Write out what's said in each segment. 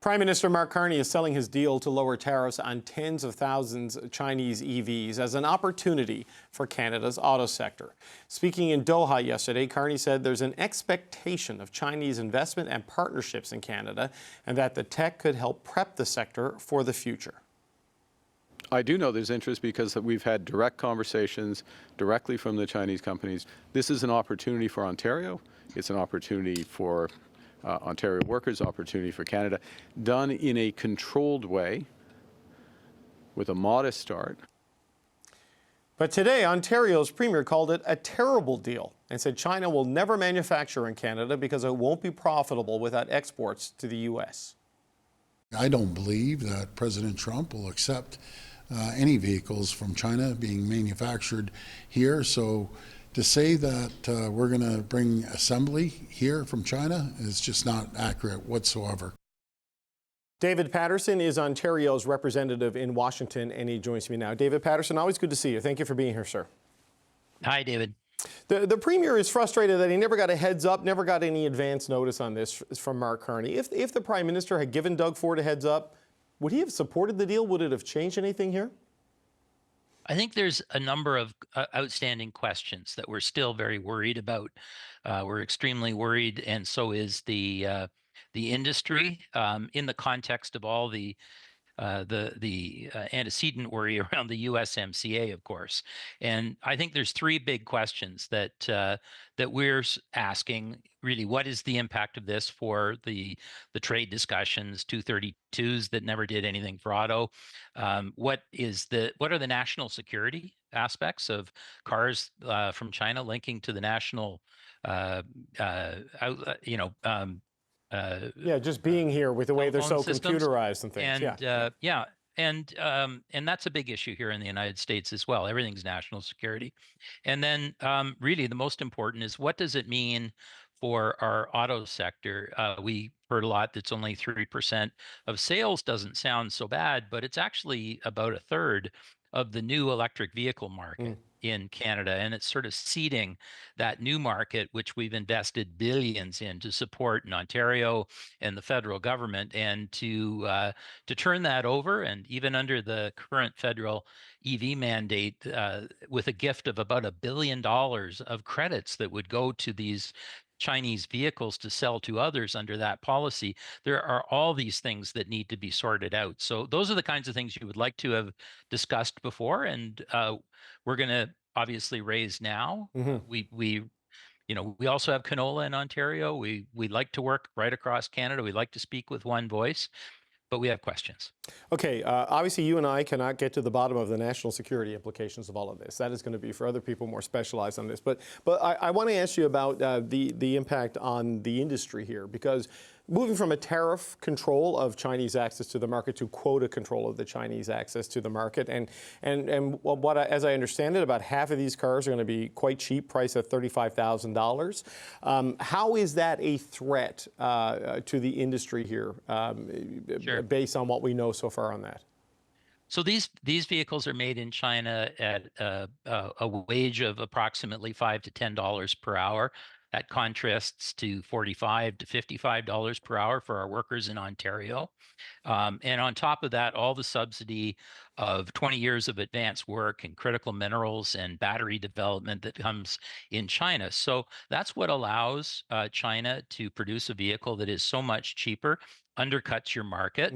Prime Minister Mark Carney is selling his deal to lower tariffs on tens of thousands of Chinese EVs as an opportunity for Canada's auto sector. Speaking in Doha yesterday, Carney said there's an expectation of Chinese investment and partnerships in Canada and that the tech could help prep the sector for the future. I do know there's interest because we've had direct conversations directly from the Chinese companies. This is an opportunity for Ontario. It's an opportunity for Ontario workers, opportunity for Canada, done in a controlled way with a modest start. But today, Ontario's premier called it a terrible deal and said China will never manufacture in Canada because it won't be profitable without exports to the U.S. I don't believe that President Trump will accept any vehicles from China being manufactured here. So to say that we're going to bring assembly here from China is just not accurate whatsoever. David Paterson is Ontario's representative in Washington, and he joins me now. David Paterson, always good to see you. Thank you for being here, sir. Hi, David. The premier is frustrated that he never got a heads up, never got any advance notice on this from Mark Carney. If the Prime Minister had given Doug Ford a heads up, would he have supported the deal? Would it have changed anything here? I think there's a number of outstanding questions that we're still very worried about. We're extremely worried, and so is the industry in the context of all the antecedent worry around the USMCA, of course. And I think there's three big questions that that we're asking. Really, what is the impact of this for the trade discussions, 232s that never did anything for auto? What are the national security aspects of cars from China linking to the national just being here with the way they're so computerized and things. And that's a big issue here in the United States as well. Everything's national security. And then really the most important is, what does it mean for our auto sector? We heard a lot that's only 3% of sales. Doesn't sound so bad, but it's actually about a third of the new electric vehicle market in Canada, and it's sort of seeding that new market, which we've invested billions in to support in Ontario and the federal government, and to turn that over. And even under the current federal EV mandate, with a gift of about $1 billion of credits that would go to these Chinese vehicles to sell to others under that policy, there are all these things that need to be sorted out. So those are the kinds of things you would like to have discussed before, and we're going to obviously raise now. We also have canola in Ontario. We like to work right across Canada. We like to speak with one voice, but we have questions. Okay, obviously you and I cannot get to the bottom of the national security implications of all of this. That is going to be for other people more specialized on this. But I want to ask you about the impact on the industry here, because moving from a tariff control of Chinese access to the market to quota control of the Chinese access to the market, and as I understand it, about half of these cars are going to be quite cheap, priced at $35,000. How is that a threat to the industry here, Sure, based on what we know so far on that? So these vehicles are made in China at a wage of approximately $5 to $10 per hour. That contrasts to $45 to $55 per hour for our workers in Ontario. And on top of that, all the subsidy of 20 years of advanced work and critical minerals and battery development that comes in China. So that's what allows China to produce a vehicle that is so much cheaper, undercuts your market.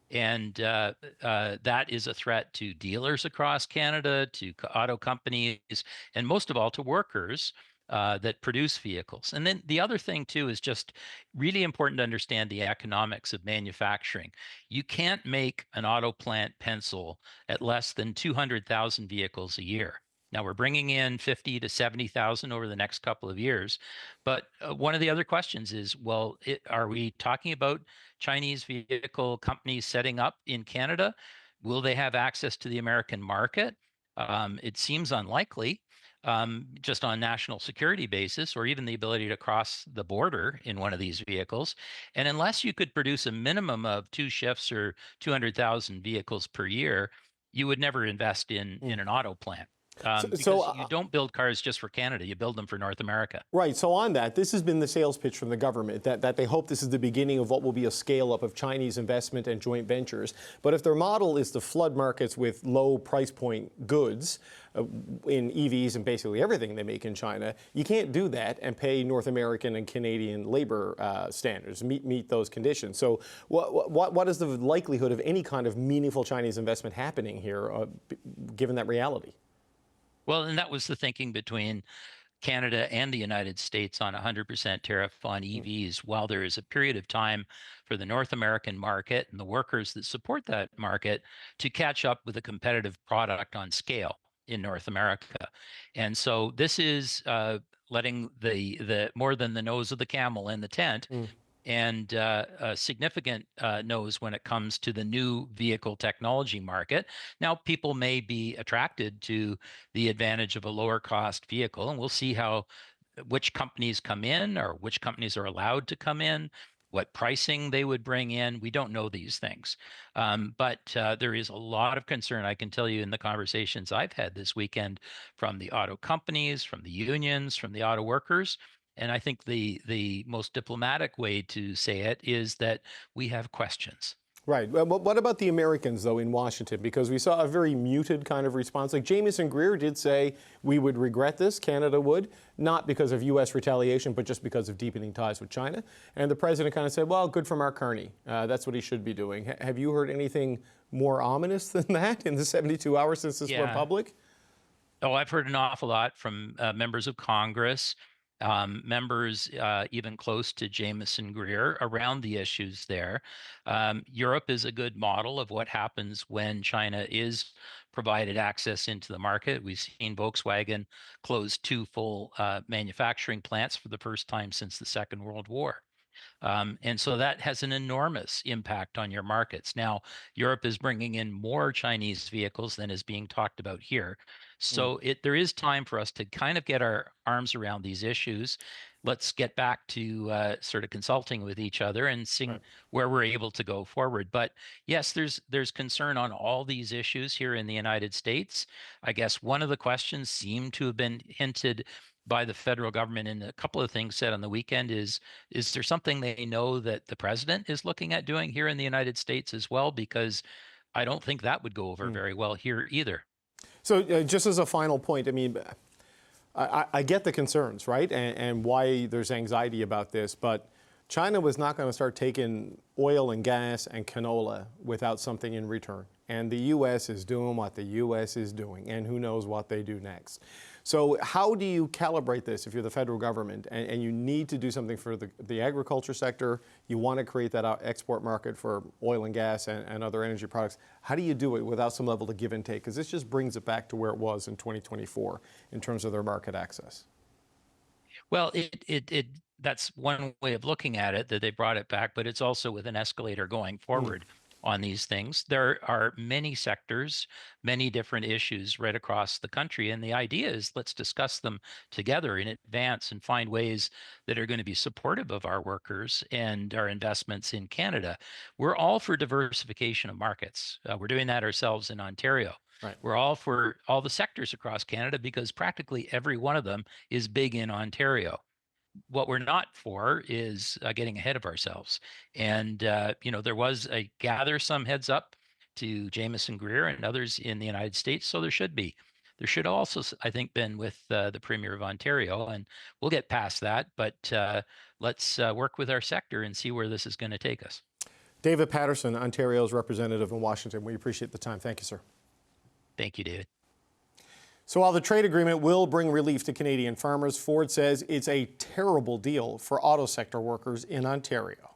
And that is a threat to dealers across Canada, to auto companies, and most of all to workers that produce vehicles. And then the other thing too is just really important to understand the economics of manufacturing. You can't make an auto plant pencil at less than 200,000 vehicles a year. Now we're bringing in 50 to 70,000 over the next couple of years. But one of the other questions is, well, are we talking about Chinese vehicle companies setting up in Canada? Will they have access to the American market? It seems unlikely, just on national security basis, or even the ability to cross the border in one of these vehicles. And unless you could produce a minimum of 2 shifts or 200,000 vehicles per year, you would never invest in an auto plant. Because you don't build cars just for Canada, you build them for North America. Right. So on that, this has been the sales pitch from the government, that they hope this is the beginning of what will be a scale-up of Chinese investment and joint ventures. But if their model is to flood markets with low price point goods in EVs and basically everything they make in China, you can't do that and pay North American and Canadian labor standards, meet those conditions. So what is the likelihood of any kind of meaningful Chinese investment happening here, given that reality? Well, and that was the thinking between Canada and the United States on 100% tariff on EVs, while there is a period of time for the North American market and the workers that support that market to catch up with a competitive product on scale in North America. And so this is letting the more than the nose of the camel in the tent. And a significant nose when it comes to the new vehicle technology market. Now, people may be attracted to the advantage of a lower cost vehicle, and we'll see which companies come in or which companies are allowed to come in, what pricing they would bring in. We don't know these things. But there is a lot of concern, I can tell you, in the conversations I've had this weekend from the auto companies, from the unions, from the auto workers. And I think the most diplomatic way to say it is that we have questions. Right. Well, what about the Americans, though, in Washington? Because we saw a very muted kind of response. Like Jamieson Greer did say we would regret this, Canada would, not because of U.S. retaliation, but just because of deepening ties with China. And the president kind of said, well, good for Mark Carney. That's what he should be doing. Have you heard anything more ominous than that in the 72 hours since this went public? Oh, I've heard an awful lot from members of Congress, members even close to Jamieson Greer around the issues there. Europe is a good model of what happens when China is provided access into the market. We've seen Volkswagen close 2 full manufacturing plants for the first time since the Second World War. And so that has an enormous impact on your markets. Now, Europe is bringing in more Chinese vehicles than is being talked about here. So there is time for us to kind of get our arms around these issues. Let's get back to sort of consulting with each other and seeing where we're able to go forward. But yes, there's concern on all these issues here in the United States. I guess one of the questions seemed to have been hinted by the federal government in a couple of things said on the weekend is there something they know that the president is looking at doing here in the United States as well? Because I don't think that would go over very well here either. So just as a final point, I mean, I get the concerns, right? And why there's anxiety about this, but China was not going to start taking oil and gas and canola without something in return. And the U.S. is doing what the U.S. is doing, and who knows what they do next. So how do you calibrate this if you're the federal government and you need to do something for the agriculture sector, you want to create that export market for oil and gas and other energy products? How do you do it without some level of give and take? Because this just brings it back to where it was in 2024 in terms of their market access. Well, that's one way of looking at it, that they brought it back, but it's also with an escalator going forward on these things. There are many sectors, many different issues right across the country. And the idea is let's discuss them together in advance and find ways that are going to be supportive of our workers and our investments in Canada. We're all for diversification of markets. We're doing that ourselves in Ontario. Right. We're all for all the sectors across Canada because practically every one of them is big in Ontario. What we're not for is getting ahead of ourselves. And, there was a gather some heads up to Jamieson Greer and others in the United States. So there should be. There should also, I think, been with the Premier of Ontario. And we'll get past that. But let's work with our sector and see where this is going to take us. David Paterson, Ontario's representative in Washington. We appreciate the time. Thank you, sir. Thank you, David. So while the trade agreement will bring relief to Canadian farmers, Ford says it's a terrible deal for auto sector workers in Ontario.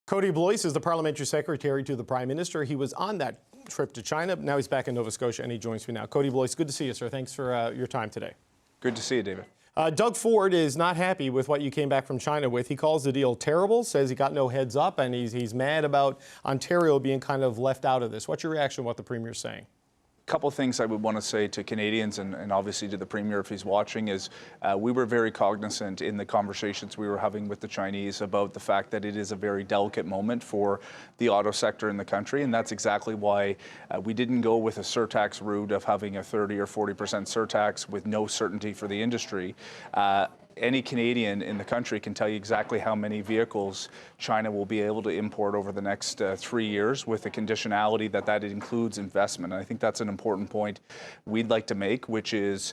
Kody Blois is the parliamentary secretary to the Prime Minister. He was on that trip to China. Now he's back in Nova Scotia and he joins me now. Kody Blois, good to see you, sir. Thanks for your time today. Good to see you, David. Doug Ford is not happy with what you came back from China with. He calls the deal terrible, says he got no heads up, and he's mad about Ontario being kind of left out of this. What's your reaction to what the Premier's saying? couple of things I would want to say to Canadians and obviously to the Premier if he's watching is we were very cognizant in the conversations we were having with the Chinese about the fact that it is a very delicate moment for the auto sector in the country, and that's exactly why we didn't go with a surtax route of having a 30 or 40% surtax with no certainty for the industry. Any Canadian in the country can tell you exactly how many vehicles China will be able to import over the next 3 years with the conditionality that includes investment. And I think that's an important point we'd like to make, which is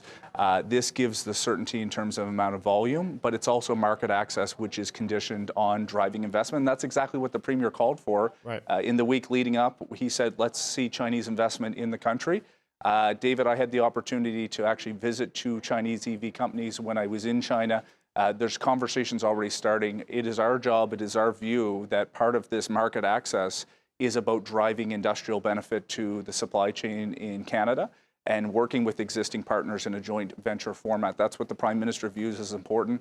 this gives the certainty in terms of amount of volume, but it's also market access, which is conditioned on driving investment. And that's exactly what the Premier called for. Right. In the week leading up. He said, let's see Chinese investment in the country. David, I had the opportunity to actually visit 2 Chinese EV companies when I was in China. There's conversations already starting. It is our job, it is our view that part of this market access is about driving industrial benefit to the supply chain in Canada and working with existing partners in a joint venture format. That's what the Prime Minister views as important.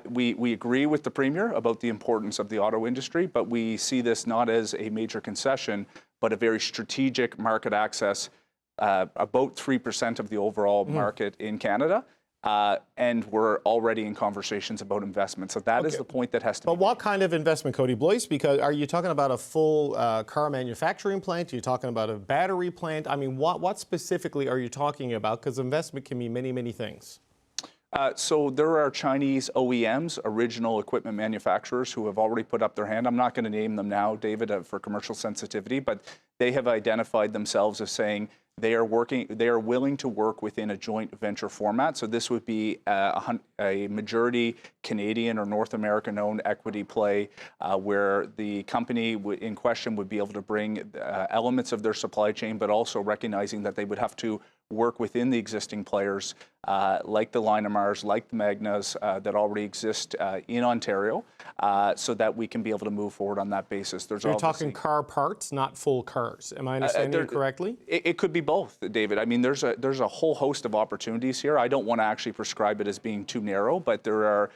We agree with the Premier about the importance of the auto industry, but we see this not as a major concession, but a very strategic market access. About 3% of the overall market in Canada, and we're already in conversations about investment. So that is the point that has to be made. But what kind of investment, Kody Blois? Because are you talking about a full car manufacturing plant? Are you talking about a battery plant? I mean, what specifically are you talking about? Because investment can mean many, many things. So there are Chinese OEMs, original equipment manufacturers, who have already put up their hand. I'm not going to name them now, David, for commercial sensitivity, but they have identified themselves as saying they are willing to work within a joint venture format. So this would be a majority Canadian or North American-owned equity play where the company in question would be able to bring elements of their supply chain, but also recognizing that they would have to work within the existing players like the Linamars, like the Magnas that already exist in Ontario, so that we can be able to move forward on that basis. You're talking car parts, not full cars. Am I understanding you correctly? It could be both, David. I mean, there's a whole host of opportunities here. I don't want to actually prescribe it as being too narrow, but there are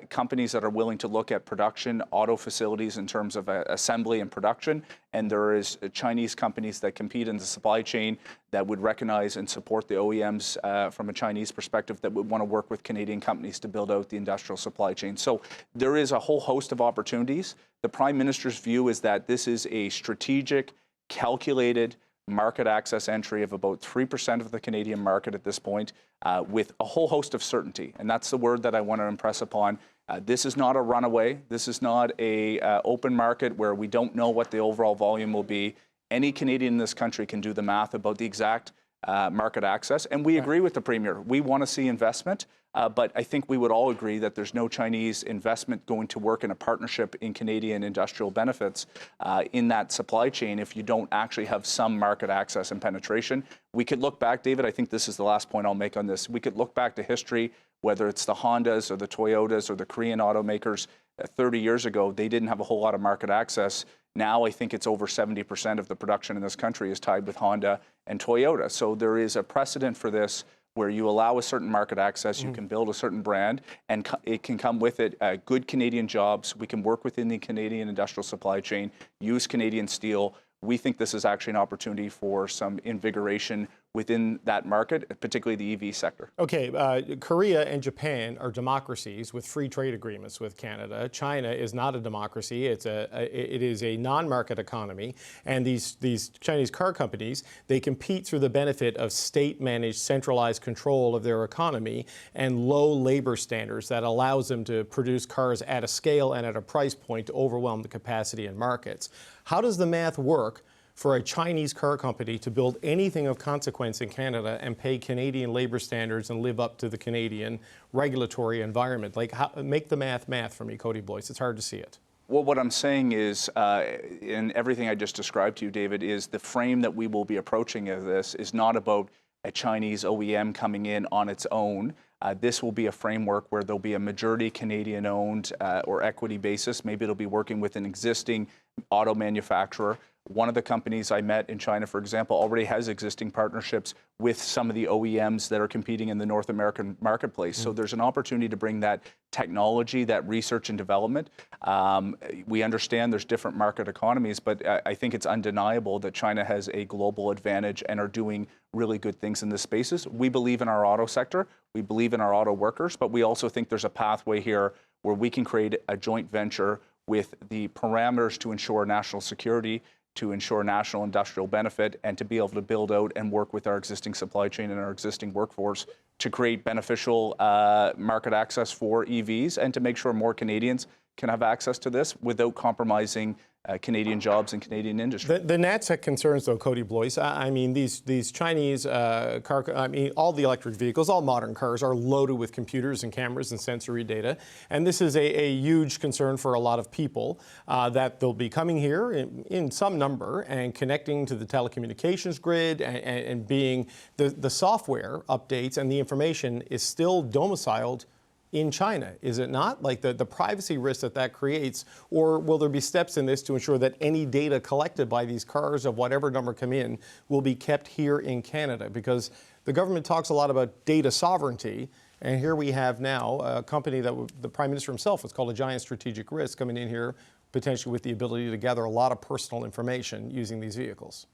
companies that are willing to look at production, auto facilities in terms of assembly and production, and there is Chinese companies that compete in the supply chain that would recognize and support the OEMs from a Chinese perspective that would want to work with Canadian companies to build out the industrial supply chain. So there is a whole host of opportunities. The Prime Minister's view is that this is a strategic, calculated market access entry of about 3% of the Canadian market at this point, with a whole host of certainty. And that's the word that I want to impress upon. This is not a runaway. This is not a open market where we don't know what the overall volume will be. Any Canadian in this country can do the math about the exact market access. And we agree with the Premier. We want to see investment. But I think we would all agree that there's no Chinese investment going to work in a partnership in Canadian industrial benefits in that supply chain if you don't actually have some market access and penetration. We could look back, David, I think this is the last point I'll make on this. We could look back to history, whether it's the Hondas or the Toyotas or the Korean automakers 30 years ago, they didn't have a whole lot of market access. Now I think it's over 70% of the production in this country is tied with Honda and Toyota. So there is a precedent for this where you allow a certain market access, you can build a certain brand, and it can come with it good Canadian jobs. We can work within the Canadian industrial supply chain, use Canadian steel. We think this is actually an opportunity for some invigoration within that market, particularly the EV sector. Okay, Korea and Japan are democracies with free trade agreements with Canada. China is not a democracy. It is a non-market economy. And these Chinese car companies, they compete through the benefit of state-managed, centralized control of their economy and low labor standards that allows them to produce cars at a scale and at a price point to overwhelm the capacity in markets. How does the math work for a Chinese car company to build anything of consequence in Canada and pay Canadian labor standards and live up to the Canadian regulatory environment? Like, make the math for me, Kody Blois. It's hard to see it. Well, what I'm saying is, in everything I just described to you, David, is the frame that we will be approaching of this is not about a Chinese OEM coming in on its own. This will be a framework where there'll be a majority Canadian-owned or equity basis. Maybe it'll be working with an existing auto manufacturer One of the companies I met in China, for example, already has existing partnerships with some of the OEMs that are competing in the North American marketplace. So there's an opportunity to bring that technology, that research and development. We understand there's different market economies, but I think it's undeniable that China has a global advantage and are doing really good things in this spaces. We believe in our auto sector, we believe in our auto workers, but we also think there's a pathway here where we can create a joint venture with the parameters to ensure national security, to ensure national industrial benefit, and to be able to build out and work with our existing supply chain and our existing workforce to create beneficial market access for EVs and to make sure more Canadians can have access to this without compromising Canadian jobs and Canadian industry. The NATSEC concerns, though, Kody Blois, I mean, these Chinese all the electric vehicles, all modern cars are loaded with computers and cameras and sensory data. And this is a huge concern for a lot of people that they'll be coming here in some number and connecting to the telecommunications grid and being the software updates and the information is still domiciled in China, is it not? Like the privacy risk that creates, or will there be steps in this to ensure that any data collected by these cars of whatever number come in will be kept here in Canada? Because the government talks a lot about data sovereignty, and here we have now a company that the Prime Minister himself has called a giant strategic risk coming in here, potentially with the ability to gather a lot of personal information using these vehicles.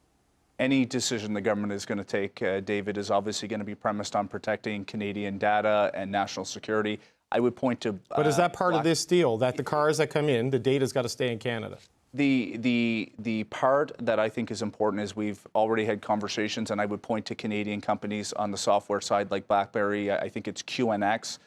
Any decision the government is going to take, David, is obviously going to be premised on protecting Canadian data and national security. I would point to... But is that part of this deal, that the cars that come in, the data's got to stay in Canada? The part that I think is important is we've already had conversations, and I would point to Canadian companies on the software side like BlackBerry, I think it's QNX,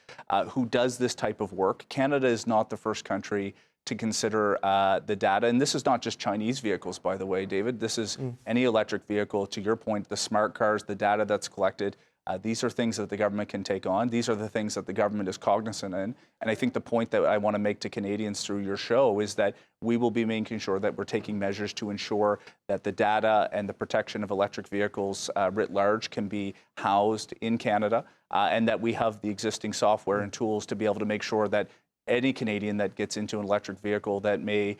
who does this type of work. Canada is not the first country to consider the data. And this is not just Chinese vehicles, by the way, David. This is any electric vehicle. To your point, the smart cars, the data that's collected, these are things that the government can take on. These are the things that the government is cognizant in. And I think the point that I want to make to Canadians through your show is that we will be making sure that we're taking measures to ensure that the data and the protection of electric vehicles writ large can be housed in Canada, and that we have the existing software and tools to be able to make sure that any Canadian that gets into an electric vehicle that may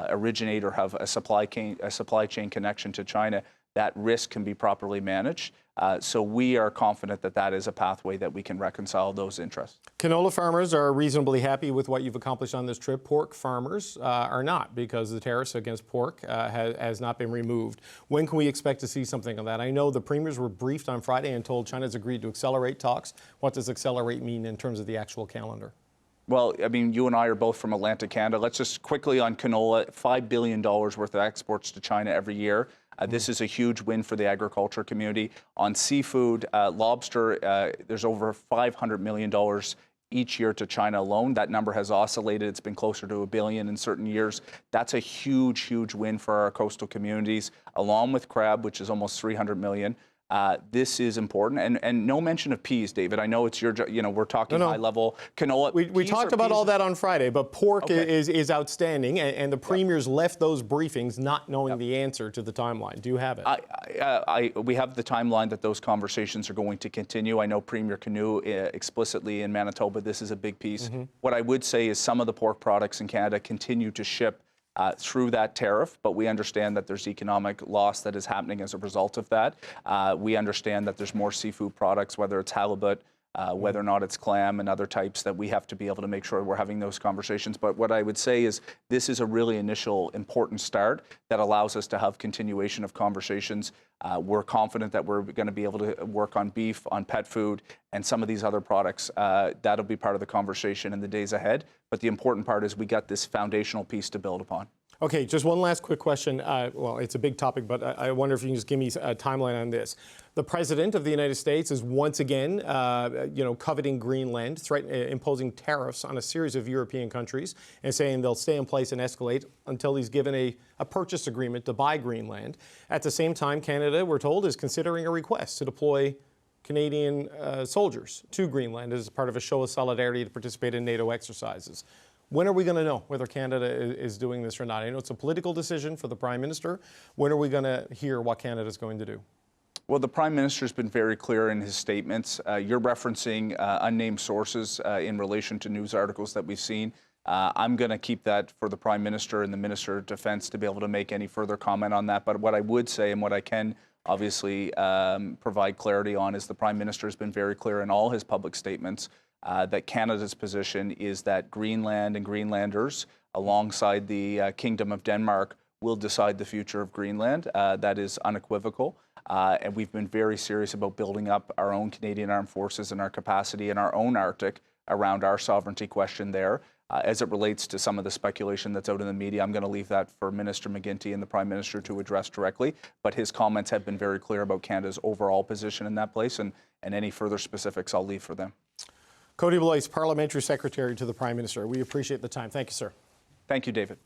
originate or have a supply chain connection to China, that risk can be properly managed. So we are confident that that is a pathway that we can reconcile those interests. Canola farmers are reasonably happy with what you've accomplished on this trip. Pork farmers are not, because the tariffs against pork has not been removed. When can we expect to see something of that? I know the premiers were briefed on Friday and told China's agreed to accelerate talks. What does accelerate mean in terms of the actual calendar? Well, I mean, you and I are both from Atlantic Canada. Let's just quickly on canola, $5 billion worth of exports to China every year. This is a huge win for the agriculture community. On seafood, lobster, there's over $500 million each year to China alone. That number has oscillated. It's been closer to $1 billion in certain years. That's a huge, huge win for our coastal communities, along with crab, which is almost $300 million. This is important, and no mention of peas, David. I know it's your, we're talking high level canola. We talked about all that on Friday, but pork is outstanding, and the premiers left those briefings not knowing the answer to the timeline. Do you have it? We have the timeline that those conversations are going to continue. I know Premier Canoe explicitly in Manitoba, this is a big piece. What I would say is some of the pork products in Canada continue to ship through that tariff, but we understand that there's economic loss that is happening as a result of that. We understand that there's more seafood products, whether it's halibut, whether or not it's clam and other types, that we have to be able to make sure we're having those conversations. But what I would say is this is a really initial important start that allows us to have continuation of conversations. We're confident that we're going to be able to work on beef, on pet food, and some of these other products. That'll be part of the conversation in the days ahead. But the important part is we got this foundational piece to build upon. Okay, just one last quick question. Well, it's a big topic, but I wonder if you can just give me a timeline on this. The President of the United States is once again, coveting Greenland, imposing tariffs on a series of European countries and saying they'll stay in place and escalate until he's given a purchase agreement to buy Greenland. At the same time, Canada, we're told, is considering a request to deploy Canadian soldiers to Greenland as part of a show of solidarity to participate in NATO exercises. When are we going to know whether Canada is doing this or not? I know it's a political decision for the Prime Minister. When are we going to hear what Canada is going to do? Well, the Prime Minister's been very clear in his statements. You're referencing unnamed sources in relation to news articles that we've seen. I'm going to keep that for the Prime Minister and the Minister of Defence to be able to make any further comment on that. But what I would say, and what I can obviously provide clarity on, is the Prime Minister has been very clear in all his public statements that Canada's position is that Greenland and Greenlanders, alongside the Kingdom of Denmark, will decide the future of Greenland. That is unequivocal. And we've been very serious about building up our own Canadian Armed Forces and our capacity in our own Arctic around our sovereignty question there. As it relates to some of the speculation that's out in the media, I'm going to leave that for Minister McGuinty and the Prime Minister to address directly. But his comments have been very clear about Canada's overall position in that place, and any further specifics I'll leave for them. Kody Blois, Parliamentary Secretary to the Prime Minister. We appreciate the time. Thank you, sir. Thank you, David.